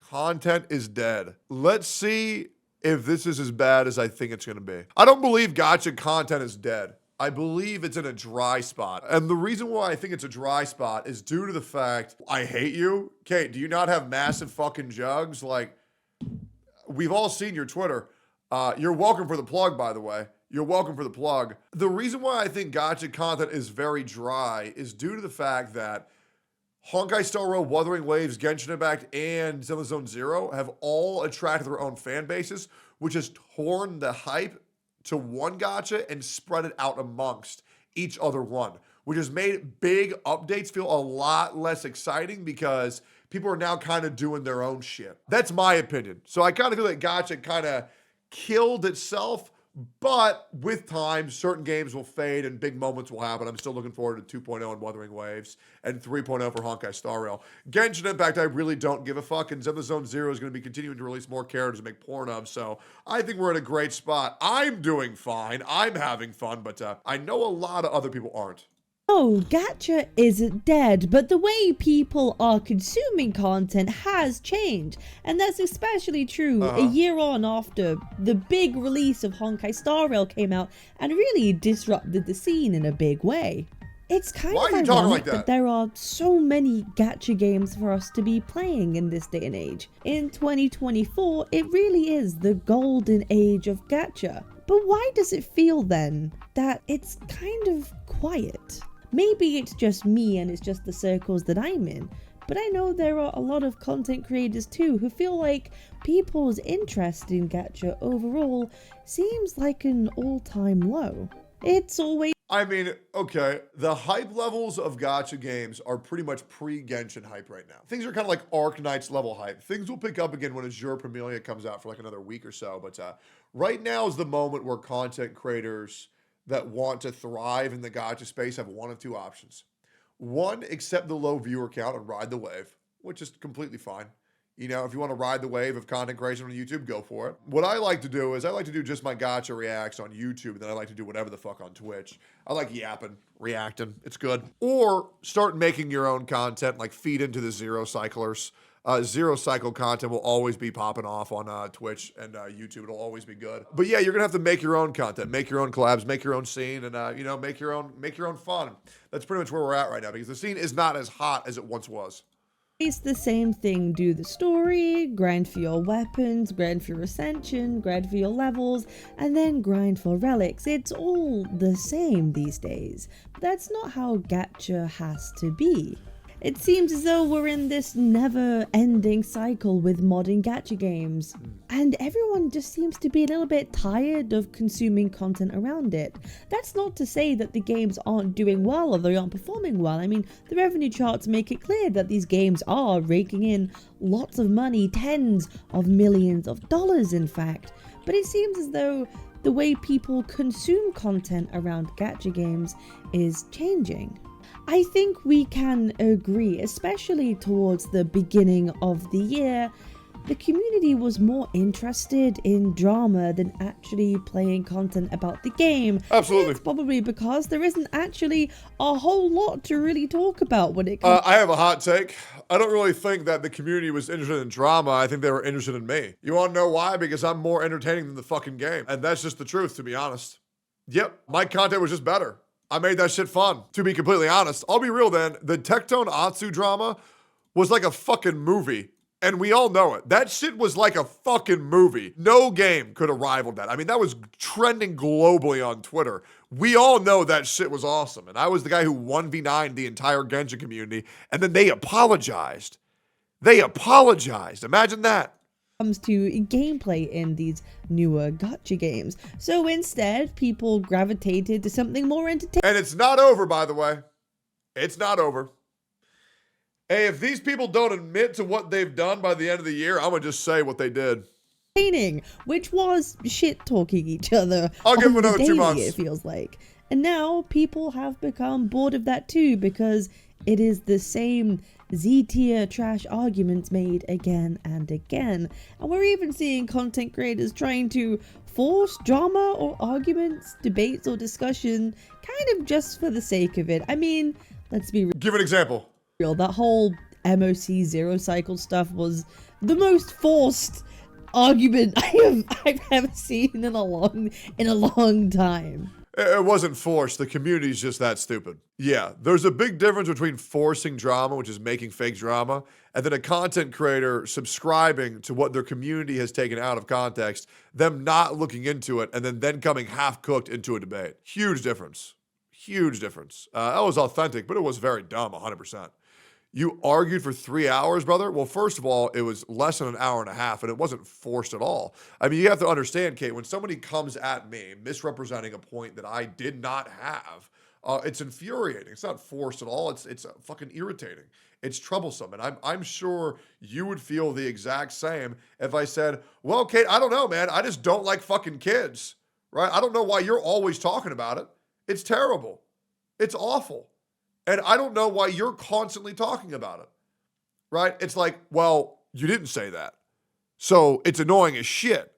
Content is dead. Let's see if this is as bad as I think it's going to be. I don't believe gacha content is dead. I believe it's in a dry spot. And the reason why I think it's a dry spot is due to the fact, I hate you. Kate, do you not have massive fucking jugs? Like, we've all seen your Twitter. You're welcome for the plug, by the way. You're welcome for the plug. The reason why I think gacha content is very dry is due to the fact that Honkai Star Rail, Wuthering Waves, Genshin Impact, and Zone Zero have all attracted their own fan bases, which has torn the hype to one gacha and spread it out amongst each other one, which has made big updates feel a lot less exciting because people are now kind of doing their own shit. That's my opinion. So I kind of feel like gacha kind of killed itself, but with time, certain games will fade and big moments will happen. I'm still looking forward to 2.0 and Wuthering Waves and 3.0 for Honkai Star Rail. Genshin Impact, I really don't give a fuck, and Zone Zero is going to be continuing to release more characters to make porn of, so I think we're in a great spot. I'm doing fine. I'm having fun, but I know a lot of other people aren't. Oh, gacha isn't dead, but the way people are consuming content has changed. And that's especially true a year on after the big release of Honkai Star Rail came out and really disrupted the scene in a big way. It's kind of ironic that there are so many gacha games for us to be playing in this day and age. In 2024, it really is the golden age of gacha. But why does it feel then that it's kind of quiet? Maybe it's just me and it's just the circles that I'm in, but I know there are a lot of content creators too who feel like people's interest in gacha overall seems like an all-time low. It's always... I mean, okay, the hype levels of gacha games are pretty much pre-Genshin hype right now. Things are kind of like Arknights level hype. Things will pick up again when Azure Premilia comes out for like another week or so, but right now is the moment where content creators that want to thrive in the gacha space have one of two options. One, accept the low viewer count and ride the wave, which is completely fine. You know, if you want to ride the wave of content creation on YouTube, go for it. What I like to do is I like to do just my gacha reacts on YouTube, and then I like to do whatever the fuck on Twitch. I like yapping, reacting. It's good. Or start making your own content, like feed into the Zero Cyclers. Zero Cycle content will always be popping off on Twitch and YouTube. It'll always be good. But yeah, you're gonna have to make your own content, make your own collabs, make your own scene, and you know, make your own fun. That's pretty much where we're at right now because the scene is not as hot as it once was. It's the same thing. Do the story, grind for your weapons, grind for your ascension, grind for your levels, and then grind for relics. It's all the same these days. But that's not how gacha has to be. It seems as though we're in this never-ending cycle with modern gacha games, and everyone just seems to be a little bit tired of consuming content around it. That's not to say that the games aren't doing well or they aren't performing well. I mean, the revenue charts make it clear that these games are raking in lots of money, tens of millions of dollars in fact. But it seems as though the way people consume content around gacha games is changing. I think we can agree, especially towards the beginning of the year, the community was more interested in drama than actually playing content about the game. Absolutely. It's probably because there isn't actually a whole lot to really talk about when it comes I have a hot take. I don't really think that the community was interested in drama. I think they were interested in me. You want to know why? Because I'm more entertaining than the fucking game. And that's just the truth, to be honest. Yep, my content was just better. I made that shit fun, to be completely honest. I'll be real then, the Tectone Atsu drama was like a fucking movie. And we all know it. That shit was like a fucking movie. No game could have rivaled that. I mean, that was trending globally on Twitter. We all know that shit was awesome. And I was the guy who 1v9'd the entire Genshin community. And then they apologized. They apologized. Imagine that. Comes to gameplay in these newer gacha games. So instead, people gravitated to something more entertaining. And it's not over, by the way. It's not over. Hey, if these people don't admit to what they've done by the end of the year, I'm gonna just say what they did. Which was shit-talking each other. I'll give them another 2 months. It feels like. And now people have become bored of that too because it is the same Z-tier trash arguments made again and again. And we're even seeing content creators trying to force drama or arguments, debates or discussion kind of just for the sake of it. I mean, let's be real. Give an example. That whole MOC Zero Cycle stuff was The most forced argument I've ever seen in a long time. It wasn't forced. The community's just that stupid. Yeah, there's a big difference between forcing drama, which is making fake drama, and then a content creator subscribing to what their community has taken out of context, them not looking into it, and then coming half-cooked into a debate. Huge difference. Huge difference. That was authentic, but it was very dumb, 100%. You argued for 3 hours, brother? Well, first of all, it was less than an hour and a half, and it wasn't forced at all. I mean, you have to understand, Kate, when somebody comes at me misrepresenting a point that I did not have, it's infuriating. It's not forced at all. It's fucking irritating. It's troublesome. And I'm sure you would feel the exact same if I said, well, Kate, I don't know, man. I just don't like fucking kids, right? I don't know why you're always talking about it. It's terrible. It's awful. And I don't know why you're constantly talking about it, right? It's like, well, you didn't say that. So it's annoying as shit.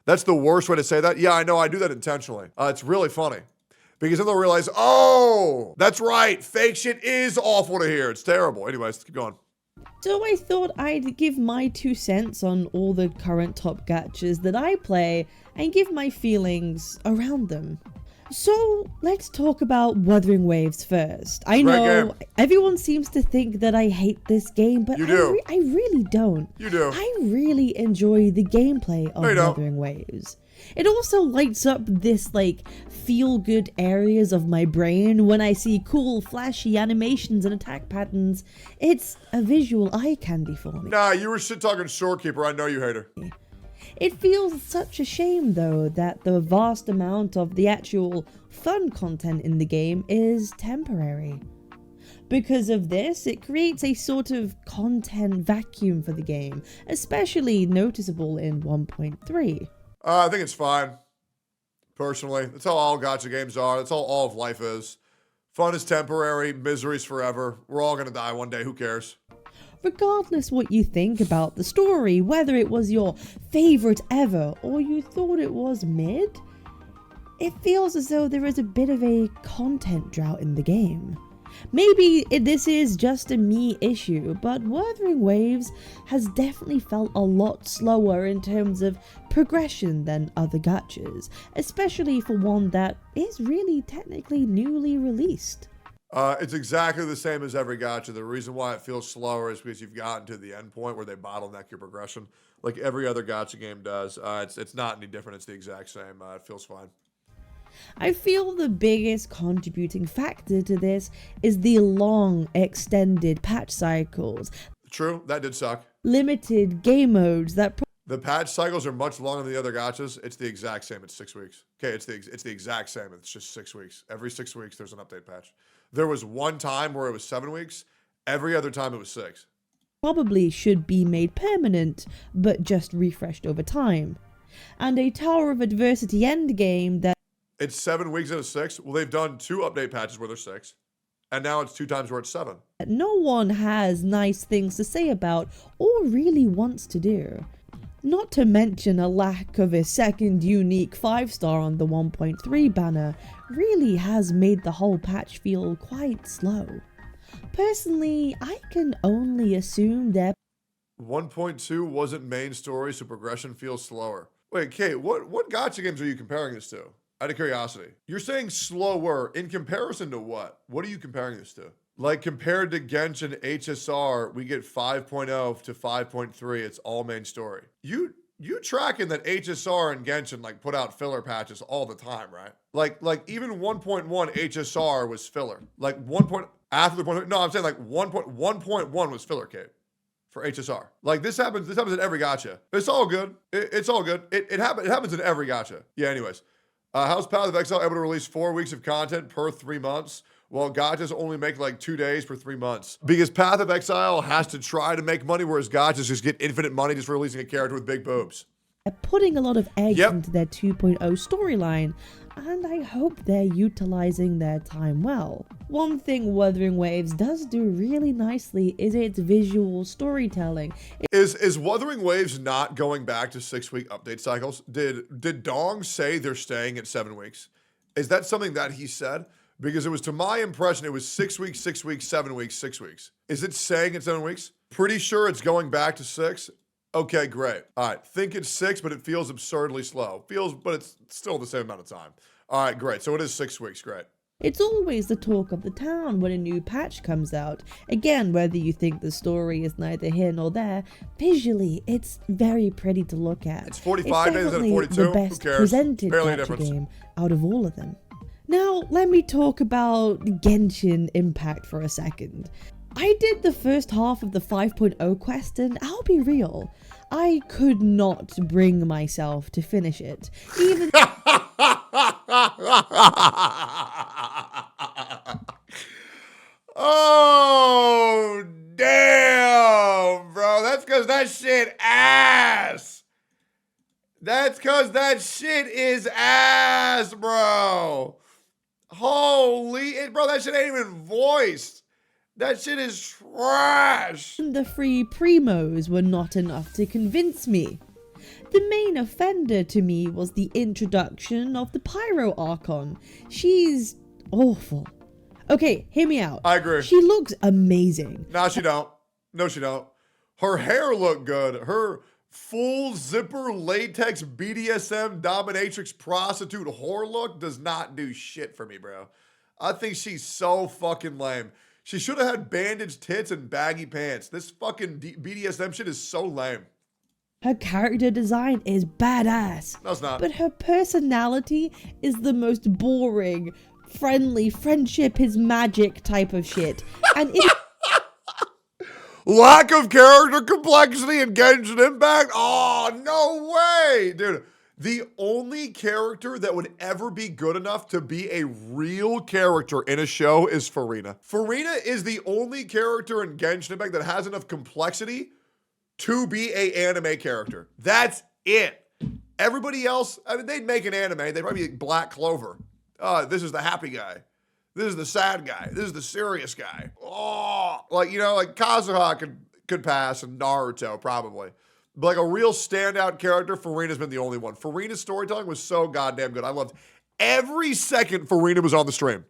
That's the worst way to say that. Yeah, I know. I do that intentionally. It's really funny because then they'll realize, oh, that's right. Fake shit is awful to hear. It's terrible. Anyways, let's keep going. So I thought I'd give my 2 cents on all the current top gachas that I play and give my feelings around them. So let's talk about Wuthering Waves first. I know everyone seems to think that I hate this game, but I really don't. You do. I really enjoy the gameplay of Wuthering Waves. It also lights up this like feel-good areas of my brain when I see cool flashy animations and attack patterns. It's a visual eye candy for me. Nah, you were shit talking Shorekeeper. I know you hate her. It feels such a shame, though, that the vast amount of the actual fun content in the game is temporary. Because of this, it creates a sort of content vacuum for the game, especially noticeable in 1.3. I think it's fine, personally. That's how all gacha games are. That's how all of life is. Fun is temporary, misery's forever. We're all gonna die one day, who cares? Regardless what you think about the story, whether it was your favorite ever or you thought it was mid, it feels as though there is a bit of a content drought in the game. Maybe this is just a me issue, but Wuthering Waves has definitely felt a lot slower in terms of progression than other gachas, especially for one that is really technically newly released. It's exactly the same as every gacha. The reason why it feels slower is because you've gotten to the end point where they bottleneck your progression, like every other gacha game does. It's not any different. It's the exact same. It feels fine. I feel the biggest contributing factor to this is the long, extended patch cycles. True, that did suck. Limited game modes that... The patch cycles are much longer than the other gachas. It's the exact same. It's 6 weeks. Okay, it's the exact same. It's just 6 weeks. Every 6 weeks, there's an update patch. There was one time where it was 7 weeks. Every other time, it was 6. Probably should be made permanent, but just refreshed over time. And a Tower of Adversity endgame that... It's 7 weeks out of 6. Well, they've done 2 update patches where there's 6. And now it's 2 times where it's 7. No one has nice things to say about or really wants to do. Not to mention a lack of a second unique 5-star on the 1.3 banner really has made the whole patch feel quite slow. Personally, I can only assume that 1.2 wasn't main story, so progression feels slower. Wait, Kate, what gacha games are you comparing this to? Out of curiosity. You're saying slower in comparison to what? What are you comparing this to? Like compared to Genshin HSR, we get 5.0 to 5.3. It's all main story. You tracking that HSR and Genshin like put out filler patches all the time, right? Like even 1.1 HSR was filler. Like after the point. No, I'm saying like 1.1 was filler, Kate, for HSR. Like this happens in every gacha. It's all good. It's all good. It happens in every gacha. Yeah. Anyways, how's Path of Exile able to release 4 weeks of content per 3 months? Well, gachas only make like 2 days per 3 months. Because Path of Exile has to try to make money, whereas gachas just get infinite money just for releasing a character with big boobs. Putting a lot of eggs into their 2.0 storyline, and I hope they're utilizing their time well. One thing Wuthering Waves does do really nicely is its visual storytelling. Is Wuthering Waves not going back to 6-week update cycles? Did Dong say they're staying at 7 weeks? Is that something that he said? Because it was, to my impression, it was 6 weeks, 6 weeks, 7 weeks, 6 weeks. Is it saying it's 7 weeks? Pretty sure it's going back to 6. Okay, great. All right, think it's 6, but it feels absurdly slow. But it's still the same amount of time. All right, great. So it is 6 weeks. Great. It's always the talk of the town when a new patch comes out. Again, whether you think the story is neither here nor there, visually, it's very pretty to look at. It's 45 days instead of 42. The best presented gacha game out of all of them. Now, let me talk about Genshin Impact for a second. I did the first half of the 5.0 quest, and I'll be real, I could not bring myself to finish it. Even oh, damn, bro. That's because that shit ass. That's because that shit is ass, bro. Holy, bro, that shit ain't even voiced. That shit is trash. The free primos were not enough to convince me. The main offender to me was the introduction of the Pyro Archon. She's awful. Okay, hear me out. I agree. She looks amazing. No, she don't. No, she don't. Her hair looked good. Her full zipper latex BDSM dominatrix prostitute whore look does not do shit for me, bro. I think she's so fucking lame. She should have had bandaged tits and baggy pants. This fucking BDSM shit is so lame. Her character design is badass. No, it's not. But her personality is the most boring, friendly, friendship is magic type of shit. And it lack of character complexity in Genshin Impact? Oh, no way, dude. The only character that would ever be good enough to be a real character in a show is Farina. Farina is the only character in Genshin Impact that has enough complexity to be an anime character. That's it. Everybody else, I mean, they'd make an anime. They'd probably be Black Clover. This is the happy guy. This is the sad guy. This is the serious guy. Oh, like, you know, like Kazuha could pass, and Naruto probably. But like a real standout character, Farina's been the only one. Farina's storytelling was so goddamn good. I loved every second Farina was on the stream.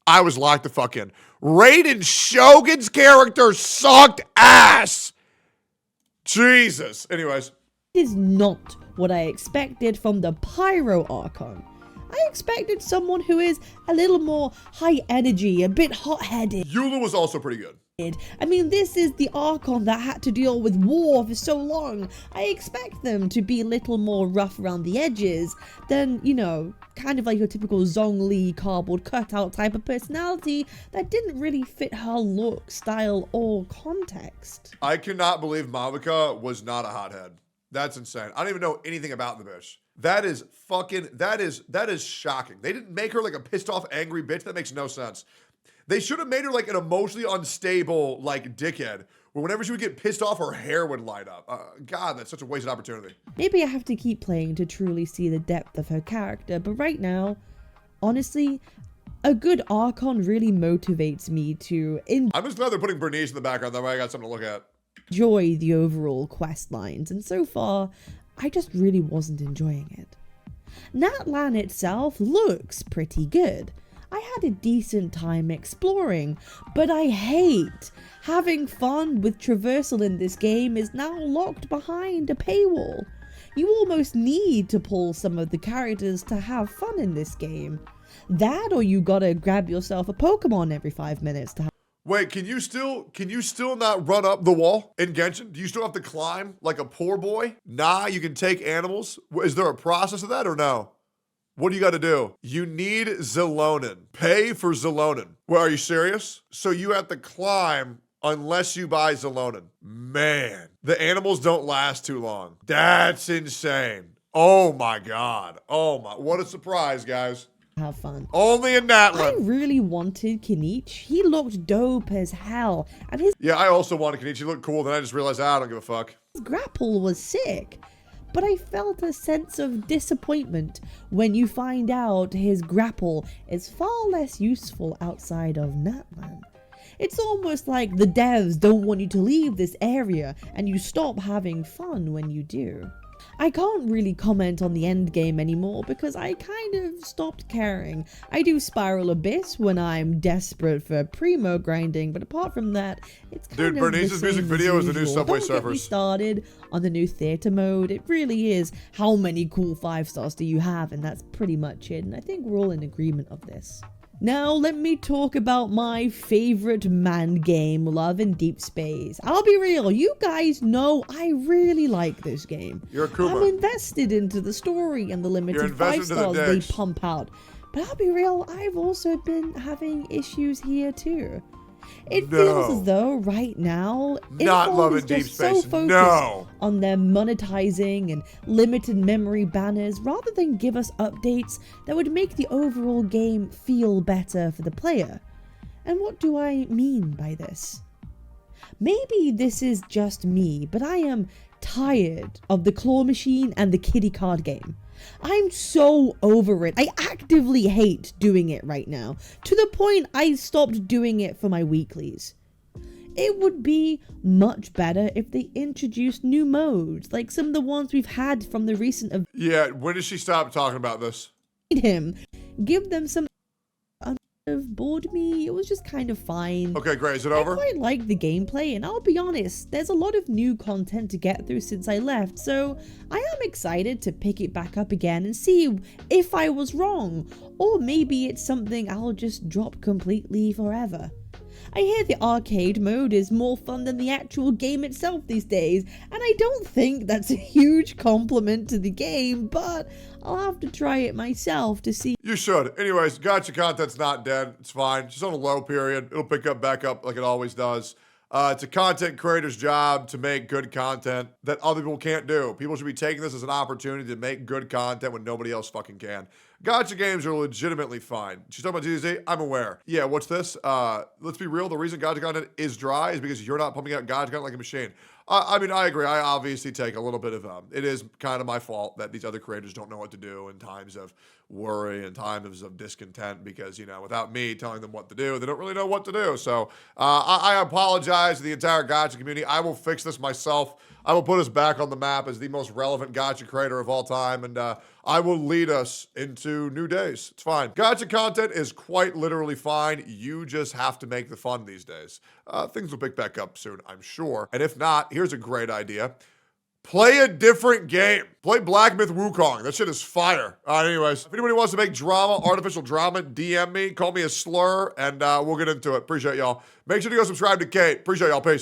I was locked the fuck in. Raiden Shogun's character sucked ass. Jesus. Anyways. is not what I expected from the Pyro Archon. I expected someone who is a little more high energy, a bit hot-headed. Eula was also pretty good. I mean, this is the Archon that had to deal with war for so long. I expect them to be a little more rough around the edges than, you know, kind of like your typical Zhongli cardboard cutout type of personality that didn't really fit her look, style, or context. I cannot believe Madoka was not a hothead. That's insane. I don't even know anything about the bitch. That is fucking, that is shocking. They didn't make her like a pissed off, angry bitch. That makes no sense. They should have made her like an emotionally unstable, like, dickhead, where whenever she would get pissed off, her hair would light up. God, that's such a wasted opportunity. Maybe I have to keep playing to truly see the depth of her character, but right now, honestly, a good Archon really motivates me to I'm just glad they're putting Bernice in the background, that way I got something to look at. Enjoy the overall quest lines, and so far, I just really wasn't enjoying it. Natlan itself looks pretty good. I had a decent time exploring, but I hate having fun with traversal in this game is now locked behind a paywall. You almost need to pull some of the characters to have fun in this game. That or you gotta grab yourself a Pokemon every 5 minutes to have. Wait, can you still not run up the wall in Genshin? Do you still have to climb like a poor boy? Nah, you can take animals. Is there a process of that or no? What do you got to do? You need Zelonin. Pay for Zelonin. Well, are you serious? So you have to climb unless you buy Zelonin. Man, the animals don't last too long. That's insane. Oh my God. Oh my, what a surprise, guys. Have fun. Only in Natlan. I really wanted Kinich. He looked dope as hell. And yeah, I also wanted Kinich. He looked cool. Then I just realized, I don't give a fuck. His grapple was sick. But I felt a sense of disappointment when you find out his grapple is far less useful outside of Natlan. It's almost like the devs don't want you to leave this area and you stop having fun when you do. I can't really comment on the end game anymore because I kind of stopped caring. I do Spiral Abyss when I'm desperate for primo grinding, but apart from that, it's kind Dude, of the Bernice's same music as video is the new usual. Subway Don't get me Surfers. started on the new theater mode. It really is. How many cool 5 stars do you have? And that's pretty much it. And I think we're all in agreement of this. Now, let me talk about my favorite man game, Love in Deep Space. I'll be real, you guys know I really like this game. You're a Kuma. I'm invested into the story and the limited 5 stars they pump out. But I'll be real, I've also been having issues here too. It feels as though right now, Not Love in Deep Space. No. On their monetizing and limited memory banners rather than give us updates that would make the overall game feel better for the player. And what do I mean by this? Maybe this is just me, but I am tired of the claw machine and the kiddie card game. I'm so over it. I actively hate doing it right now, to the point I stopped doing it for my weeklies. It would be much better if they introduced new modes, like some of the ones we've had from the recent Yeah, when did she stop talking about this? him. Give them some bored me. It was just kind of fine. Okay, great. Is it over? I quite like the gameplay, and I'll be honest, there's a lot of new content to get through since I left, so I am excited to pick it back up again and see if I was wrong, or maybe it's something I'll just drop completely forever. I hear the arcade mode is more fun than the actual game itself these days, and I don't think that's a huge compliment to the game, but I'll have to try it myself to see. You should. Anyways, gacha content's not dead. It's fine. Just on a low period. It'll pick up back up like it always does. It's a content creator's job to make good content that other people can't do. People should be taking this as an opportunity to make good content when nobody else fucking can. Gacha games are legitimately fine. She's talking about GZ. I'm aware. Yeah, what's this? Let's be real. The reason gacha content is dry is because you're not pumping out gacha content like a machine. I mean, I agree. I obviously take a little bit of, it is kind of my fault that these other creators don't know what to do in times of worry and times of discontent because, you know, without me telling them what to do, they don't really know what to do. So I apologize to the entire gacha community. I will fix this myself. I will put us back on the map as the most relevant gacha creator of all time, and I will lead us into new days. It's fine. Gacha content is quite literally fine. You just have to make the fun these days. Things will pick back up soon, I'm sure. And if not, here's a great idea. Play a different game. Play Black Myth Wukong. That shit is fire. Anyways, if anybody wants to make drama, artificial drama, DM me, call me a slur, and we'll get into it. Appreciate y'all. Make sure to go subscribe to Kate. Appreciate y'all. Peace.